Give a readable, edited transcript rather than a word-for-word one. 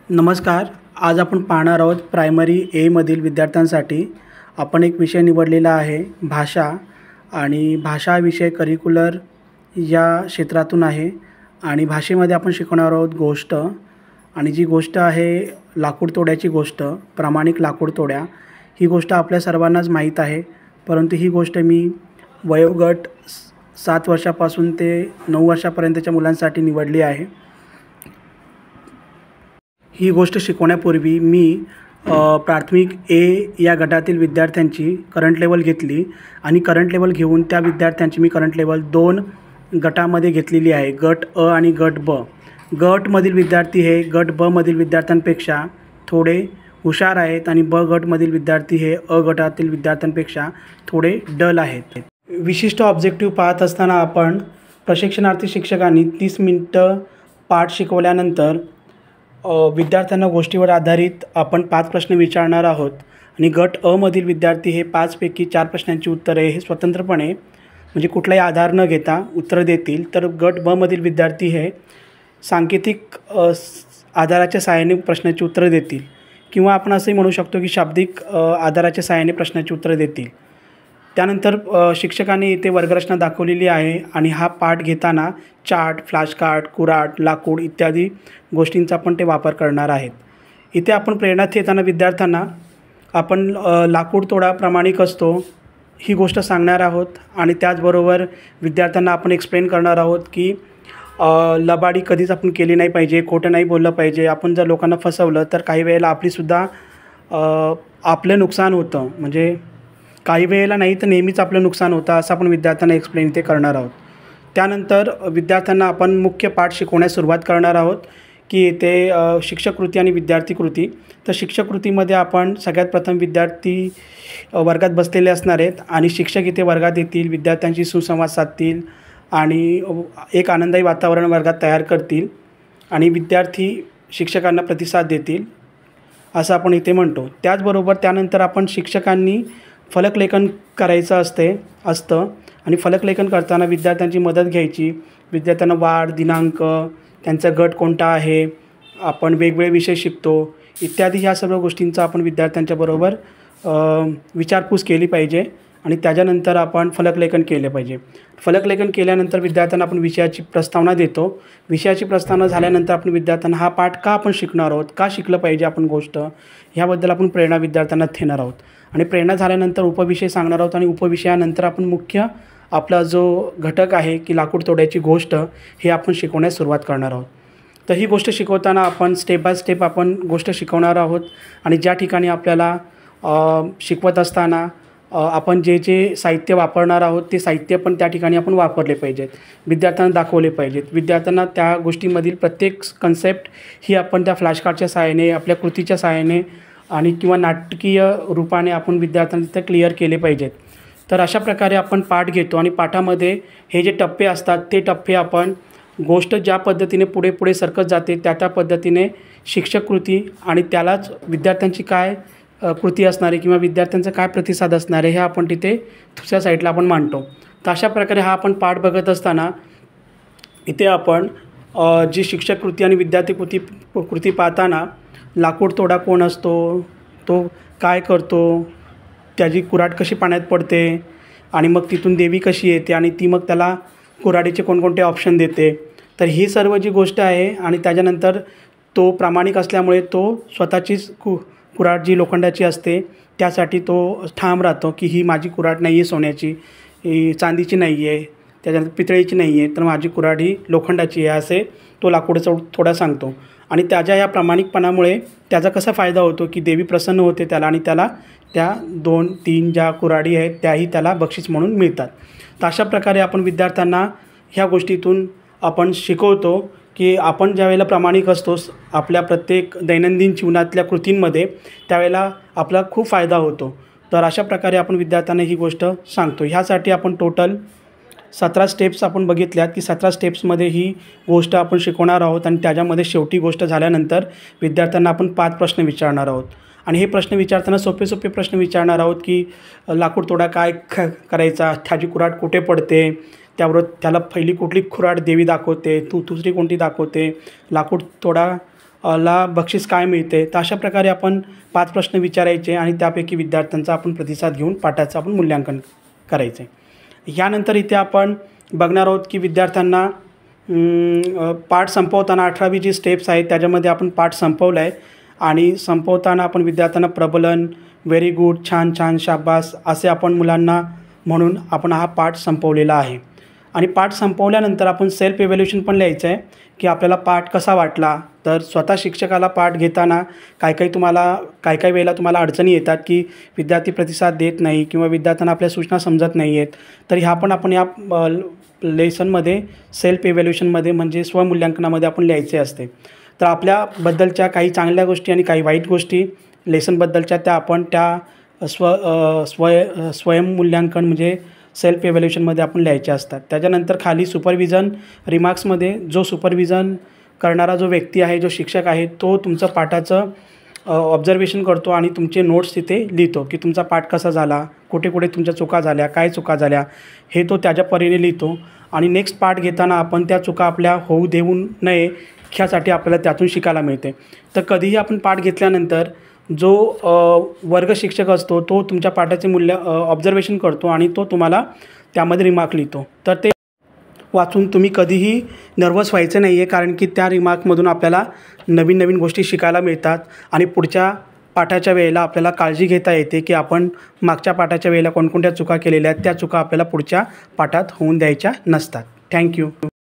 नमस्कार. आज आपण पाहणार आहोत प्रायमरी एमधील विद्यार्थ्यांसाठी आपण एक विषय निवडलेला आहे भाषा. आणि भाषा हा विषय करिक्युलर या क्षेत्रातून आहे आणि भाषेमध्ये आपण शिकवणार आहोत गोष्ट. आणि जी गोष्ट आहे लाकूड तोड्याची गोष्ट, प्रामाणिक लाकूड तोड्या. ही गोष्ट आपल्या सर्वांनाच माहीत आहे, परंतु ही गोष्ट मी वयोगट 7 वर्षापासून ते 9 वर्षापर्यंतच्या मुलांसाठी निवडली आहे. ही गोष्ट शिकवण्यापूर्वी मी प्राथमिक ए या गटातील विद्यार्थ्यांची करंट लेवल घेतली आणि करंट लेवल घेऊन त्या विद्यार्थ्यांची मी करंट लेवल 2 गटामध्ये घेतलेली आहे, गट अ आणि गट ब. गटमधील विद्यार्थी हे गट ब मधील विद्यार्थ्यांपेक्षा थोडे हुशार आहेत आणि ब गटमधील विद्यार्थी हे अ गटातील विद्यार्थ्यांपेक्षा थोडे डल आहेत. विशिष्ट ऑब्जेक्टिव्ह पाहत असताना आपण प्रशिक्षणार्थी शिक्षकांनी 30 मिनिटं पाठ शिकवल्यानंतर विद्यार्थ्यांना गोष्टीवर आधारित आपण 5 प्रश्न विचारणार आहोत आणि गट अ मधील विद्यार्थी हे 5 पैकी 4 प्रश्नांची उत्तरे हे स्वतंत्रपणे म्हणजे कुठलाही आधार न घेता उत्तर देतील, तर गट ब मधील विद्यार्थी हे सांकेतिक आधाराच्या सहाय्याने प्रश्नाची उत्तरं देतील किंवा आपण असंही म्हणू शकतो की शाब्दिक आधाराच्या सहाय्याने प्रश्नाची उत्तरं देतील. त्यानंतर शिक्षकांनी इथे वर्गरचना दाखवलेली आहे आणि हा पाठ घेताना चार्ट, फ्लॅश कार्ड, कुऱ्हाड, लाकूड इत्यादी गोष्टींचा पण ते वापर करणार आहेत. इथे आपण प्रेरणा देताना विद्यार्थ्यांना आपण लाकूड तोडा प्रामाणिक असतो ही गोष्ट सांगणार आहोत आणि त्याचबरोबर विद्यार्थ्यांना आपण एक्सप्लेन करणार आहोत की लबाडी कधीच आपण केली नाही पाहिजे, खोटं नाही बोललं पाहिजे. आपण जर लोकांना फसवलं तर काही वेळेला आपलीसुद्धा आपलं नुकसान होतं, म्हणजे काही वेळेला नाही तर नेहमीच आपलं नुकसान होतं, असं आपण विद्यार्थ्यांना एक्सप्लेन ते करणार आहोत. त्यानंतर विद्यार्थ्यांना आपण मुख्य पाठ शिकवण्यास सुरुवात करणार आहोत की ते शिक्षक कृती आणि विद्यार्थी कृती. तर शिक्षक कृतीमध्ये आपण सगळ्यात प्रथम विद्यार्थी वर्गात बसलेले असणार आहेत आणि शिक्षक इथे वर्गात येतील, विद्यार्थ्यांशी सुसंवाद साधतील आणि एक आनंदायी वातावरण वर्गात तयार करतील आणि विद्यार्थी शिक्षकांना प्रतिसाद देतील असं आपण इथे म्हणतो. त्याचबरोबर त्यानंतर आपण शिक्षकांनी फलकलेखन करायचं असतं आणि फलकलेखन करताना विद्यार्थ्यांची मदत घ्यायची. विद्यार्थ्यांना वार, दिनांक, त्यांचा गट कोणता आहे, आपण वेगवेगळे विषय शिकतो इत्यादी ह्या सर्व गोष्टींचा आपण विद्यार्थ्यांच्याबरोबर विचारपूस केली पाहिजे आणि त्याच्यानंतर आपण फलकलेखन केले पाहिजे. फलकलेखन केल्यानंतर विद्यार्थ्यांना आपण विषयाची प्रस्तावना देतो. विषयाची प्रस्तावना झाल्यानंतर आपण विद्यार्थ्यांना हा पाठ का आपण शिकणार आहोत, का शिकलं पाहिजे आपण गोष्ट, ह्याबद्दल आपण प्रेरणा विद्यार्थ्यांना देणार आहोत. आणि प्रेरणा झाल्यानंतर उपविषय सांगणार आहोत आणि उपविषयानंतर आपण मुख्य आपला जो घटक आहे की लाकूड तोड्याची गोष्ट हे आपण शिकवण्यास सुरुवात करणार आहोत. तर ही गोष्ट शिकवताना आपण स्टेप बाय स्टेप आपण गोष्ट शिकवणार आहोत आणि ज्या ठिकाणी आपल्याला शिकवत असताना आपण जे साहित्य वापरणार आहोत ते साहित्य पण त्या ठिकाणी आपण वापरले पाहिजेत, विद्यार्थ्यांना दाखवले पाहिजेत. विद्यार्थ्यांना त्या गोष्टीमधील प्रत्येक कन्सेप्ट ही आपण त्या फ्लॅशकार्डच्या सहाय्याने, आपल्या कृतीच्या सहाय्याने आणि किंवा नाटकीय रूपाने आपण विद्यार्थ्यांना तिथं क्लिअर केले पाहिजेत. तर अशा प्रकारे आपण पाठ घेतो आणि पाठामध्ये हे जे टप्पे असतात ते टप्पे आपण गोष्ट ज्या पद्धतीने पुढे पुढे सरकत जाते त्या पद्धतीने शिक्षक कृती आणि त्यालाच विद्यार्थ्यांची काय कृती असणार आहे किंवा विद्यार्थ्यांचा काय प्रतिसाद असणार आहे हे आपण तिथे दुसऱ्या साईडला आपण मांडतो. तर अशा प्रकारे हा आपण पाठ बघत असताना इथे आपण जी शिक्षक कृती आणि विद्यार्थी कृती पाहताना लाकूड तोडा कोण असतो, तो काय करतो, त्याची कुऱ्हाड कशी पाण्यात पडते आणि मग तिथून देवी कशी येते आणि ती मग त्याला कुऱ्हाडीचे कोणकोणते ऑप्शन देते. तर ही सर्व जी गोष्ट आहे आणि त्याच्यानंतर तो प्रामाणिक असल्यामुळे तो स्वतःचीच कुऱ्हाड जी लोखंडाची असते त्यासाठी तो ठाम राहतो की ही माझी कुऱ्हाड नाही आहे सोन्याची, ही चांदीची नाही आहे, त्याच्यानंतर पितळेची नाही आहे, तर माझी कुऱ्हाड ही लोखंडाची आहे असे तो लाकूड तोडा सांगतो. आणि त्याच्या या प्रामाणिकपणामुळे त्याचा कसा फायदा होतो की देवी प्रसन्न होते त्याला आणि त्याला त्या 2-3 ज्या कुऱ्हाडी आहेत त्याही त्याला बक्षीस म्हणून मिळतात. तर अशा प्रकारे आपण विद्यार्थ्यांना ह्या गोष्टीतून आपण शिकवतो की आपण ज्यावेळेला प्रामाणिक असतो आपल्या प्रत्येक दैनंदिन जीवनातल्या कृतींमध्ये त्यावेळेला आपला खूप फायदा होतो. तर अशा प्रकारे आपण विद्यार्थ्यांना ही गोष्ट सांगतो. ह्यासाठी आपण टोटल 17 स्टेप्स आपण बघितल्यात की 17 स्टेप्समध्ये ही गोष्ट आपण शिकवणार आहोत आणि त्याच्यामध्ये शेवटी गोष्ट झाल्यानंतर विद्यार्थ्यांना आपण 5 प्रश्न विचारणार आहोत आणि हे प्रश्न विचारताना सोपे प्रश्न विचारणार आहोत की लाकूड तोडा काय करायचा, त्याची कुऱ्हाड कुठे पडते, त्याबरोबर त्याला पहिली कुठली कुऱ्हाड देवी दाखवते, दुसरी कोणती दाखवते, लाकूड तोडा ला बक्षीस काय मिळते. तर अशा प्रकारे आपण 5 प्रश्न विचारायचे आणि त्यापैकी विद्यार्थ्यांचा आपण प्रतिसाद घेऊन पाठाचं आपण मूल्यांकन करायचं आहे. ह्यानंतर इथे आपण बघणार आहोत की विद्यार्थ्यांना पाठ संपवताना 18वी जी स्टेप्स आहेत त्याच्यामध्ये आपण पाठ संपवला आहे आणि संपवताना आपण विद्यार्थ्यांना प्रबलन, व्हेरी गुड, छान छान, शाबास असे आपण मुलांना म्हणून आपण हा पाठ संपवलेला आहे. आणि पाठ संपवल्यानंतर आपण सेल्फ इव्हॅल्युएशन पण लिहायचं आहे की आपल्याला पाठ कसा वाटला. तर स्वतः शिक्षकाला पाठ घेताना काही वेळेला तुम्हाला अडचणी येतात की विद्यार्थी प्रतिसाद देत नाही किंवा विद्यार्थ्यांना आपल्या सूचना समजत नाही आहेत. तर ह्या पण आपण या लेसनमध्ये सेल्फ इव्हॅल्युएशनमध्ये म्हणजे स्वमूल्यांकनामध्ये आपण लिहायचे असते. तर आपल्याबद्दलच्या काही चांगल्या गोष्टी आणि काही वाईट गोष्टी लेसनबद्दलच्या त्या आपण त्या स्वयंमूल्यांकन म्हणजे सेल्फ इव्हॅल्युएशनमध्ये आपण लिहायचे असतात. त्याच्यानंतर खाली सुपरविजन रिमार्क्समध्ये जो सुपरविजन करणारा जो व्यक्ती आहे, जो शिक्षक आहे, तो तुमचं पाठाचं ऑब्झर्वेशन करतो आणि तुमचे नोट्स तिथे लिहितो की तुमचा पाठ कसा झाला, कुठे कुठे तुमच्या चुका झाल्या, काय चुका झाल्या, हे तो त्याच्या परीने लिहितो. आणि नेक्स्ट पाठ घेताना आपण त्या चुका आपल्या होऊ देऊ नये ह्यासाठी आपल्याला त्यातून शिकायला मिळते. तर कधीही आपण पाठ घेतल्यानंतर जो वर्ग शिक्षक असतो तो तुमच्या पाठाचे ऑब्झर्वेशन करतो आणि तो तुम्हाला त्यामध्ये रिमार्क लिहितो. तर ते वाचून तुम्ही कधीही नर्वस व्हायचं नाही आहे, कारण की त्या रिमार्कमधून आपल्याला नवीन नवीन गोष्टी शिकायला मिळतात आणि पुढच्या पाठाच्या वेळेला आपल्याला काळजी घेता येते की आपण मागच्या पाठाच्या वेळेला कोणकोणत्या चुका केलेल्या आहेत त्या चुका आपल्याला पुढच्या पाठात होऊन द्यायच्या नसतात. थँक्यू.